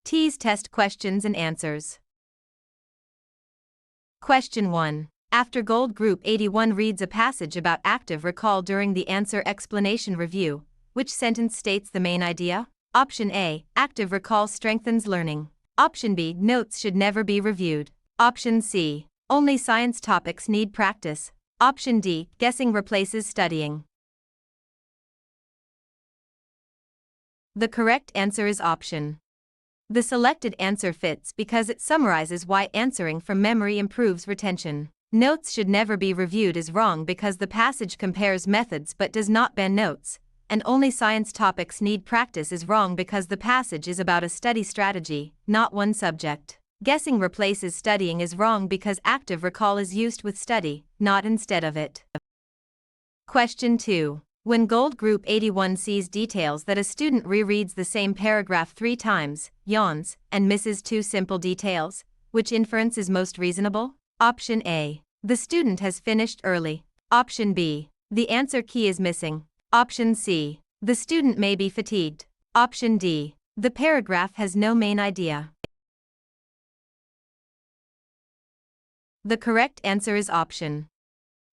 TEAS test questions and answers. Question 1. After Gold Group 81 reads a passage about active recall during the answer explanation review, which sentence states the main idea? Option A. Active recall strengthens learning. Option B. Notes should never be reviewed. Option C. Only science topics need practice. Option D. Guessing replaces studying. The correct answer is option. The selected answer fits because it summarizes why answering from memory improves retention. Notes should never be reviewed is wrong because the passage compares methods but does not ban notes, and only science topics need practice is wrong because the passage is about a study strategy, not one subject. Guessing replaces studying is wrong because active recall is used with study, not instead of it. Question 2. When Gold Group 81 sees details that a student rereads the same paragraph 3 times, yawns, and misses 2 simple details, which inference is most reasonable? Option A. The student has finished early. Option B. The answer key is missing. Option C. The student may be fatigued. Option D. The paragraph has no main idea. The correct answer is option.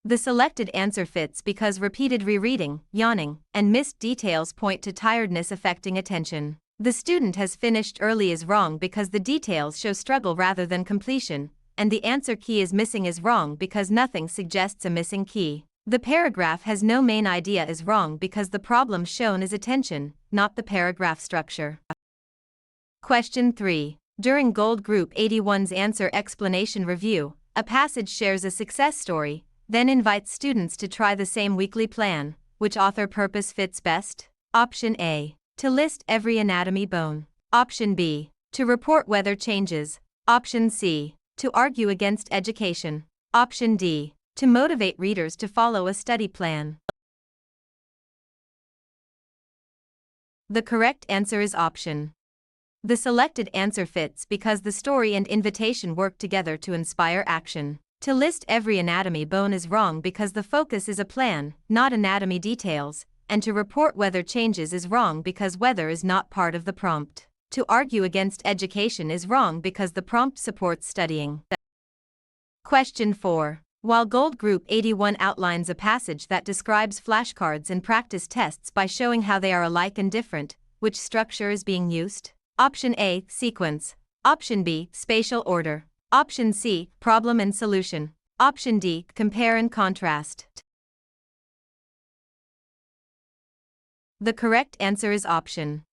The selected answer fits because repeated rereading, yawning, and missed details point to tiredness affecting attention. The student has finished early is wrong because the details show struggle rather than completion, and the answer key is missing is wrong because nothing suggests a missing key. The paragraph has no main idea is wrong because the problem shown is attention, not the paragraph structure. Question 3. During Gold Group 81's answer explanation review, a passage shares a success story, then invites students to try the same weekly plan. Which author purpose fits best? Option A. To list every anatomy bone. Option B. To report weather changes. Option C. To argue against education. Option D. To motivate readers to follow a study plan. The correct answer is option. The selected answer fits because the story and invitation work together to inspire action. To list every anatomy bone is wrong because the focus is a plan, not anatomy details, and to report weather changes is wrong because weather is not part of the prompt. To argue against education is wrong because the prompt supports studying. Question 4. While Gold Group 81 outlines a passage that describes flashcards and practice tests by showing how they are alike and different, which structure is being used? Option A. Sequence. Option B. Spatial order. Option C. Problem and solution. Option D. Compare and contrast. The correct answer is option.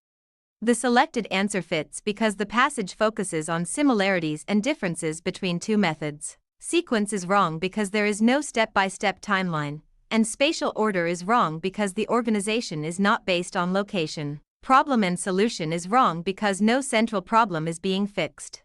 The selected answer fits because the passage focuses on similarities and differences between two methods. Sequence is wrong because there is no step-by-step timeline, and spatial order is wrong because the organization is not based on location. Problem and solution is wrong because no central problem is being fixed.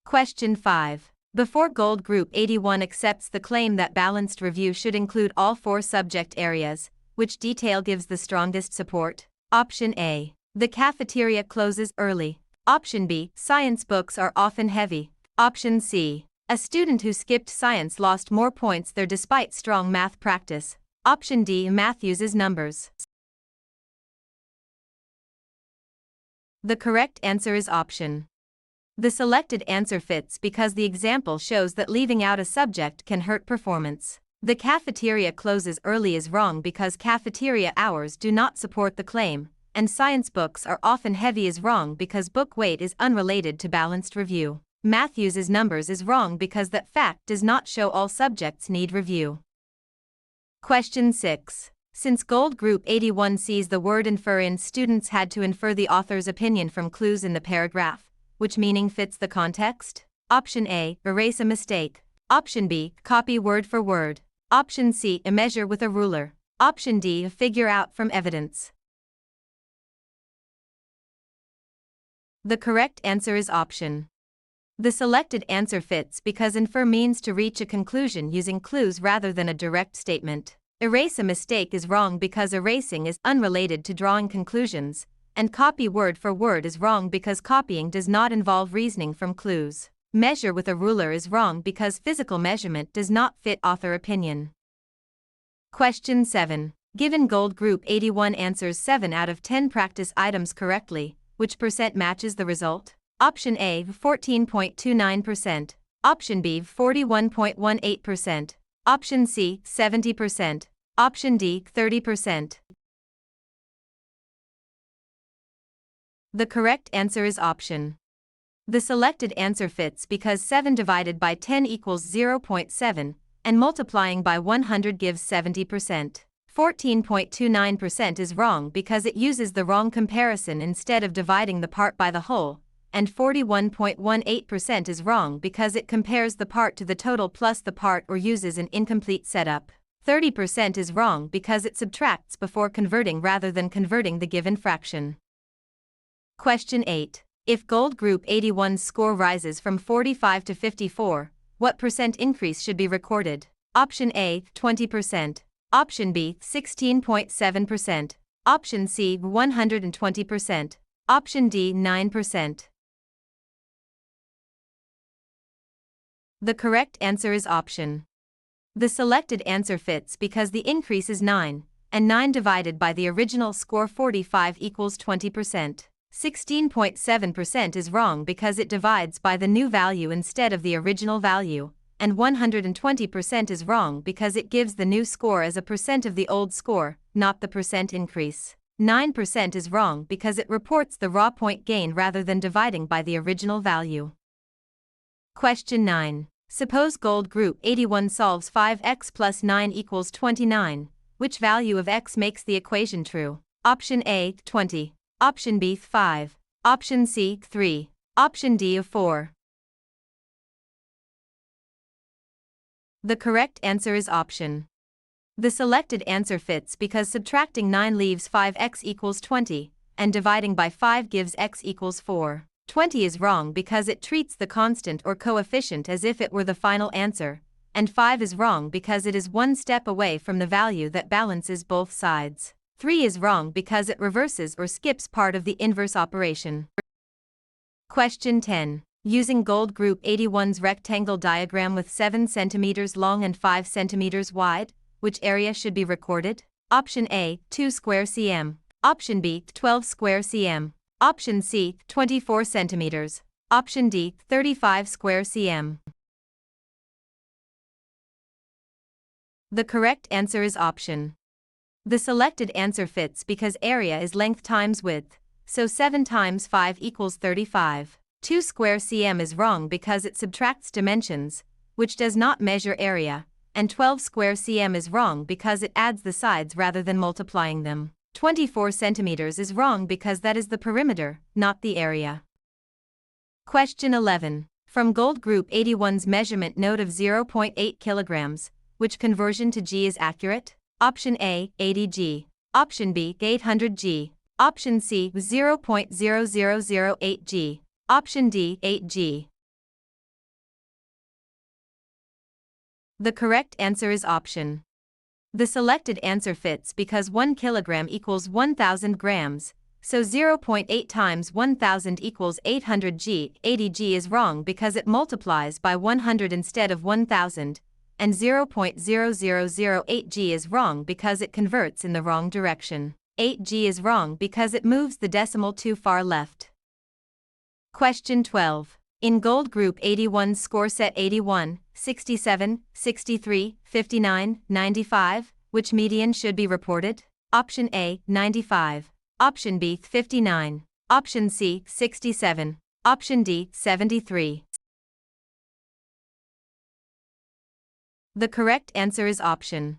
Question 5. Before Gold Group 81 accepts the claim that balanced review should include all 4 subject areas, which detail gives the strongest support? Option A. The cafeteria closes early. Option B. Science books are often heavy. Option C. A student who skipped science lost more points there despite strong math practice. Option D. Math uses numbers. The correct answer is option. The selected answer fits because the example shows that leaving out a subject can hurt performance. The cafeteria closes early is wrong because cafeteria hours do not support the claim, and science books are often heavy is wrong because book weight is unrelated to balanced review. Math uses numbers is wrong because that fact does not show all subjects need review. Question 6. Since Gold Group 81 sees the word infer in, students had to infer the author's opinion from clues in the paragraph. Which meaning fits the context? Option A. Erase a mistake. Option B. Copy word for word. Option C. A measure with a ruler. Option D. Figure out from evidence. The correct answer is option. The selected answer fits because infer means to reach a conclusion using clues rather than a direct statement. Erase a mistake is wrong because erasing is unrelated to drawing conclusions, and copy word for word is wrong because copying does not involve reasoning from clues. Measure with a ruler is wrong because physical measurement does not fit author opinion. Question 7. Given Gold Group 81 answers 7 out of 10 practice items correctly, which percent matches the result? Option A 14.29%, option B 41.18%, option C 70%, option D 30%. The correct answer is option. The selected answer fits because 7 divided by 10 equals 0.7, and multiplying by 100 gives 70%. 14.29% is wrong because it uses the wrong comparison instead of dividing the part by the whole, and 41.18% is wrong because it compares the part to the total plus the part or uses an incomplete setup. 30% is wrong because it subtracts before converting rather than converting the given fraction. Question 8. If Gold Group 81's score rises from 45 to 54, what percent increase should be recorded? Option A 20%, option B 16.7%, option C 120%, option D 9%. The correct answer is option. The selected answer fits because the increase is 9, and 9 divided by the original score 45 equals 20%. 16.7% is wrong because it divides by the new value instead of the original value, and 120% is wrong because it gives the new score as a percent of the old score, not the percent increase. 9% is wrong because it reports the raw point gain rather than dividing by the original value. Question 9. Suppose Gold Group 81 solves 5x plus 9 equals 29. Which value of x makes the equation true? Option A 20. Option B 5, option C 3, option D 4. The correct answer is option. The selected answer fits because subtracting 9 leaves 5x equals 20, and dividing by 5 gives x equals 4. 20 is wrong because it treats the constant or coefficient as if it were the final answer, and 5 is wrong because it is one step away from the value that balances both sides. 3 is wrong because it reverses or skips part of the inverse operation. Question 10. Using Gold Group 81's rectangle diagram with 7 cm long and 5 cm wide, which area should be recorded? Option A 2 square cm, option B 12 square cm, option C 24 cm, option D 35 square cm. The correct answer is option. The selected answer fits because area is length times width, so 7 times 5 equals 35. 2 square cm is wrong because it subtracts dimensions, which does not measure area, and 12 square cm is wrong because it adds the sides rather than multiplying them. 24 centimeters is wrong because that is the perimeter, not the area. Question 11. From Gold Group 81's measurement note of 0.8 kilograms, which conversion to g is accurate? Option A 80 g, option B 800 g, option C 0.0008 g, option D 8 g. The correct answer is option. The selected answer fits because 1 kilogram equals 1000 grams, so 0.8 times 1000 equals 800 g. 80 g is wrong because it multiplies by 100 instead of 1000, and 0.0008 g is wrong because it converts in the wrong direction. 8 g is wrong because it moves the decimal too far left. Question 12. In Gold Group 81's score set 81, 67, 63, 59, 95, which median should be reported? Option A 95, option B 59, option C 67, option D 73. The correct answer is option.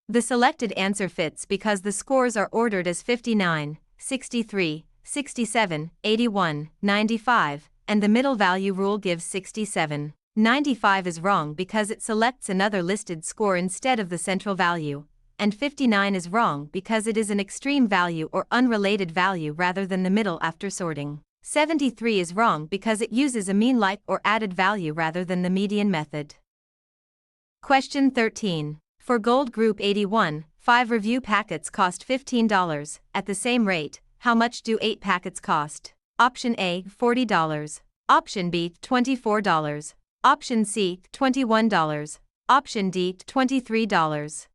The selected answer fits because the scores are ordered as 59, 63, 67, 81, 95, and the middle value rule gives 67. 95 is wrong because it selects another listed score instead of the central value, and 59 is wrong because it is an extreme value or unrelated value rather than the middle after sorting. 73 is wrong because it uses a mean-like or added value rather than the median method. Question 13. For Gold Group 81, 5 review packets cost $15. At the same rate, how much do 8 packets cost? Option A $40, option B $24, option C $21, option D $23.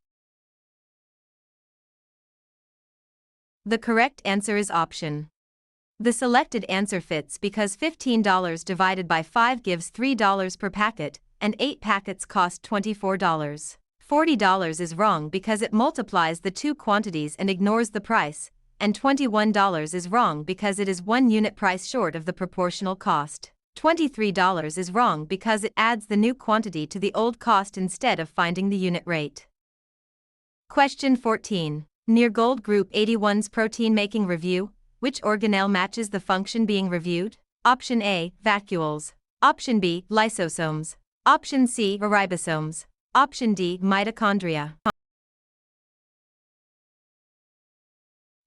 The correct answer is option. The selected answer fits because $15 divided by 5 gives $3 per packet, and 8 packets cost $24. $40 is wrong because it multiplies the two quantities and ignores the price, and $21 is wrong because it is 1 unit price short of the proportional cost. $23 is wrong because it adds the new quantity to the old cost instead of finding the unit rate. Question 14. Near Gold Group 81's protein-making review, which organelle matches the function being reviewed? Option A, vacuoles. Option B, lysosomes. Option C, ribosomes. Option D, mitochondria.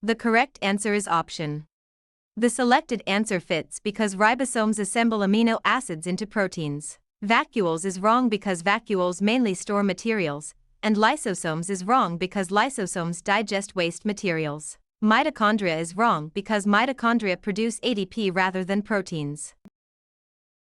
The correct answer is option. The selected answer fits because ribosomes assemble amino acids into proteins. Vacuoles is wrong because vacuoles mainly store materials, and lysosomes is wrong because lysosomes digest waste materials. Mitochondria is wrong because mitochondria produce ATP rather than proteins.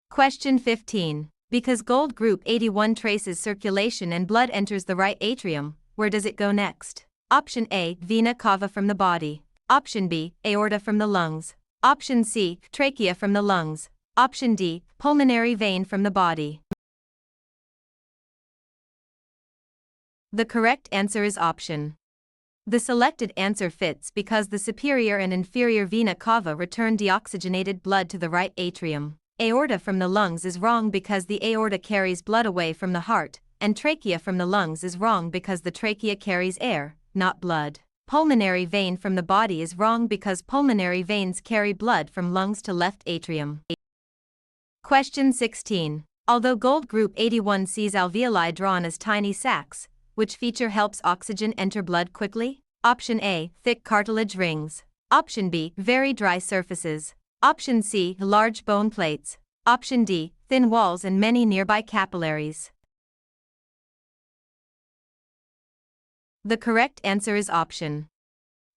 Question 15. Because Gold Group 81 traces circulation and blood enters the right atrium, where does it go next? Option A, vena cava from the body. Option B, aorta from the lungs. Option C, trachea from the lungs. Option D, pulmonary vein from the body. The correct answer is option. The selected answer fits because the superior and inferior vena cava return deoxygenated blood to the right atrium. Aorta from the lungs is wrong because the aorta carries blood away from the heart, and trachea from the lungs is wrong because the trachea carries air, not blood. Pulmonary vein from the body is wrong because pulmonary veins carry blood from lungs to left atrium. Question 16. Although Gold Group 81 sees alveoli drawn as tiny sacs, which feature helps oxygen enter blood quickly? Option A, thick cartilage rings. Option B, very dry surfaces. Option C, large bone plates. Option D, thin walls and many nearby capillaries. The correct answer is option.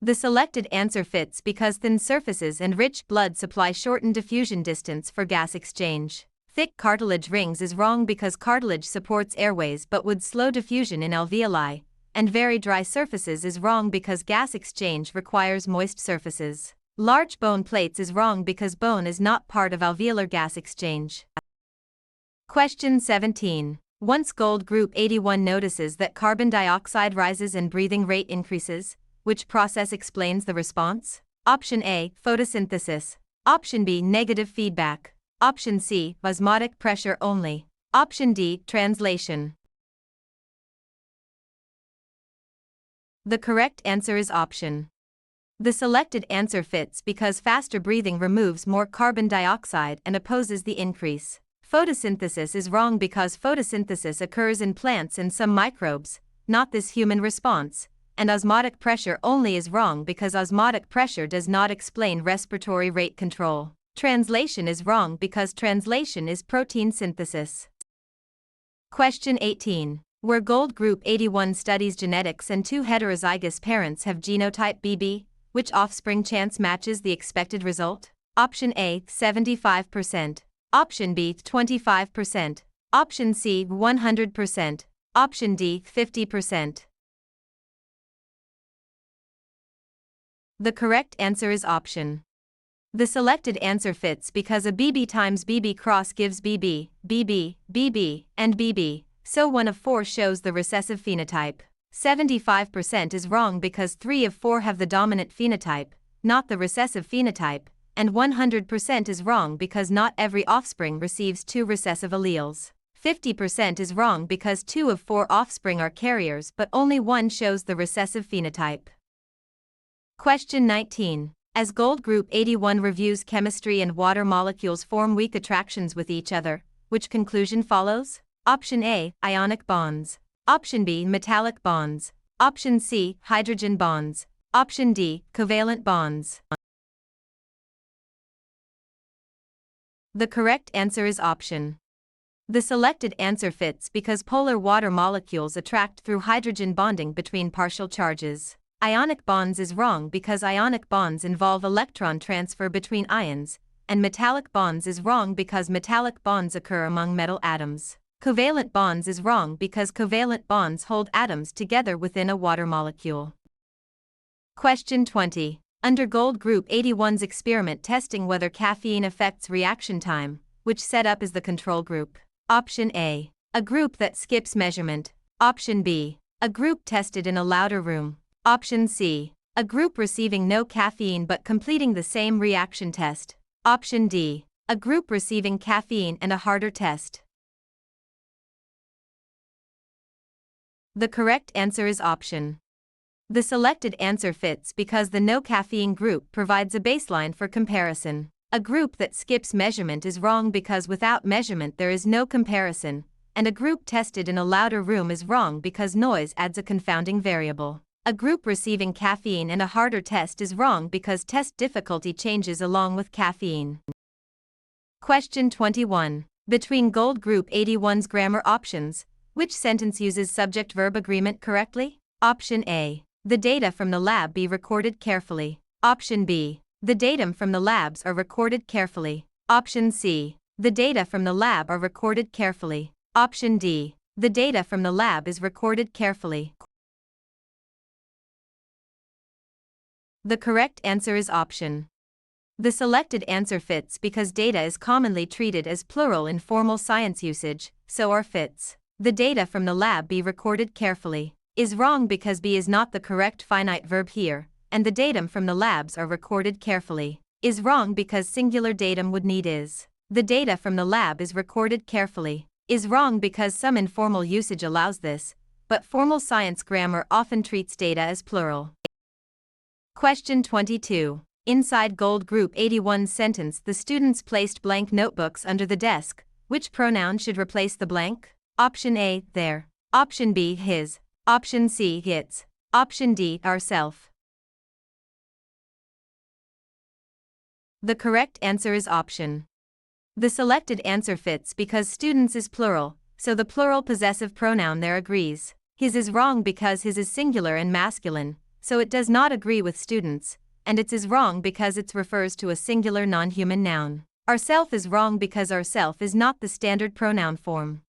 The selected answer fits because thin surfaces and rich blood supply shorten diffusion distance for gas exchange. Thick cartilage rings is wrong because cartilage supports airways but would slow diffusion in alveoli, and very dry surfaces is wrong because gas exchange requires moist surfaces. Large bone plates is wrong because bone is not part of alveolar gas exchange. Question 17. Once Gold Group 81 notices that carbon dioxide rises and breathing rate increases, which process explains the response? Option A, photosynthesis. Option B, negative feedback. Option C, osmotic pressure only. Option D, translation. The correct answer is option. The selected answer fits because faster breathing removes more carbon dioxide and opposes the increase. Photosynthesis is wrong because photosynthesis occurs in plants and some microbes, not this human response, and osmotic pressure only is wrong because osmotic pressure does not explain respiratory rate control. Translation is wrong because translation is protein synthesis. Question 18. Where Gold Group 81 studies genetics and two heterozygous parents have genotype BB, which offspring chance matches the expected result? Option A, 75%. Option B, 25%. Option C, 100%. Option D, 50%. The correct answer is option. The selected answer fits because a BB times BB cross gives BB, BB, BB, and BB, so 1 of 4 shows the recessive phenotype. 75% is wrong because 3 of 4 have the dominant phenotype, not the recessive phenotype, and 100% is wrong because not every offspring receives 2 recessive alleles. 50% is wrong because 2 of 4 offspring are carriers but only 1 shows the recessive phenotype. Question 19. As Gold Group 81 reviews chemistry and water molecules form weak attractions with each other, which conclusion follows? Option A, ionic bonds. Option B, metallic bonds. Option C, hydrogen bonds. Option D, covalent bonds. The correct answer is option. The selected answer fits because polar water molecules attract through hydrogen bonding between partial charges. Ionic bonds is wrong because ionic bonds involve electron transfer between ions, and metallic bonds is wrong because metallic bonds occur among metal atoms. Covalent bonds is wrong because covalent bonds hold atoms together within a water molecule. Question 20. Under Gold Group 81's experiment testing whether caffeine affects reaction time, which setup is the control group? Option A. A group that skips measurement. Option B. A group tested in a louder room. Option C. A group receiving no caffeine but completing the same reaction test. Option D. A group receiving caffeine and a harder test. The correct answer is option. The selected answer fits because the no caffeine group provides a baseline for comparison. A group that skips measurement is wrong because without measurement there is no comparison, and a group tested in a louder room is wrong because noise adds a confounding variable. A group receiving caffeine and a harder test is wrong because test difficulty changes along with caffeine. Question 21. Between Gold Group 81's grammar options, which sentence uses subject-verb agreement correctly? Option A. The data from the lab be recorded carefully. Option B. The datum from the labs are recorded carefully. Option C. The data from the lab are recorded carefully. Option D. The data from the lab is recorded carefully. The correct answer is option. The selected answer fits because data is commonly treated as plural in formal science usage, so are fits. The data from the lab be recorded carefully is wrong because be is not the correct finite verb here, and the datum from the labs are recorded carefully is wrong because singular datum would need is. The data from the lab is recorded carefully is wrong because some informal usage allows this, but formal science grammar often treats data as plural. Question 22. Inside Gold Group 81's sentence the students placed blank notebooks under the desk. Which pronoun should replace the blank? Option A, their. Option B, his. Option C, its. Option D, ourself. The correct answer is option. The selected answer fits because students is plural, so the plural possessive pronoun there agrees. His is wrong because his is singular and masculine, so it does not agree with students, and its is wrong because it refers to a singular non-human noun. Ourself is wrong because ourself is not the standard pronoun form.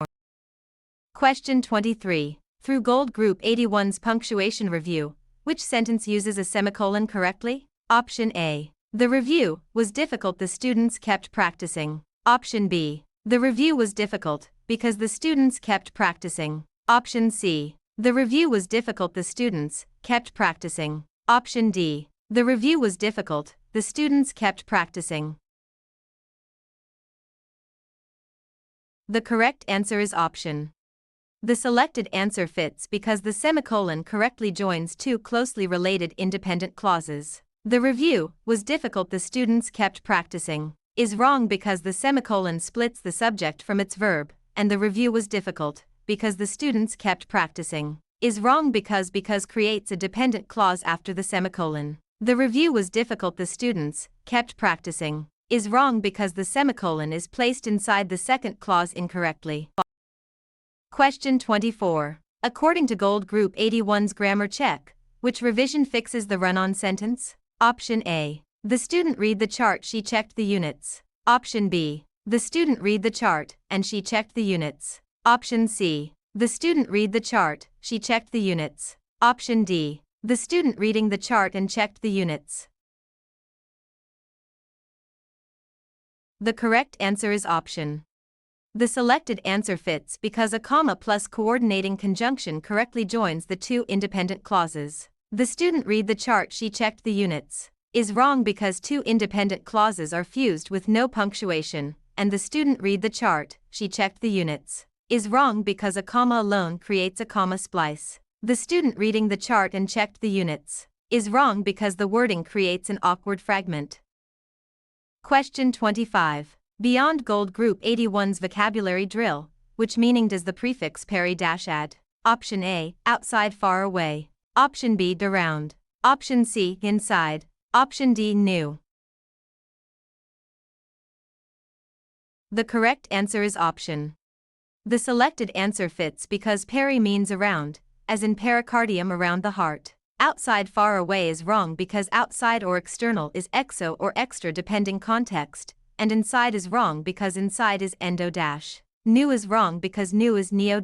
Question 23. Through Gold Group 81's punctuation review, which sentence uses a semicolon correctly? Option A. The review was difficult, the students kept practicing. Option B. The review was difficult because the students kept practicing. Option C. The review was difficult, the students kept practicing. Option D. The review was difficult, the students kept practicing. The correct answer is option. The selected answer fits because the semicolon correctly joins two closely related independent clauses. The review was difficult, the students kept practicing is wrong because the semicolon splits the subject from its verb, and the review was difficult because the students kept practicing is wrong because creates a dependent clause after the semicolon. The review was difficult, the students kept practicing is wrong because the semicolon is placed inside the second clause incorrectly. Question 24. According to Gold Group 81's grammar check, which revision fixes the run-on sentence? Option A. The student read the chart, she checked the units. Option B. The student read the chart, and she checked the units. Option C. The student read the chart, she checked the units. Option D. The student reading the chart and checked the units. The correct answer is option. The selected answer fits because a comma plus coordinating conjunction correctly joins the two independent clauses. The student read the chart, she checked the units is wrong because two independent clauses are fused with no punctuation, and the student read the chart, she checked the units is wrong because a comma alone creates a comma splice. The student reading the chart and checked the units is wrong because the wording creates an awkward fragment. Question 25. Beyond Gold Group 81's vocabulary drill, which meaning does the prefix peri-add? Option A, outside, far away. Option B, around. Option C, inside. Option D, new. The correct answer is option. The selected answer fits because peri means around, as in pericardium, around the heart. Outside, far away is wrong because outside or external is exo or extra depending context, and inside is wrong because inside is endo-. New is wrong because new is neo-.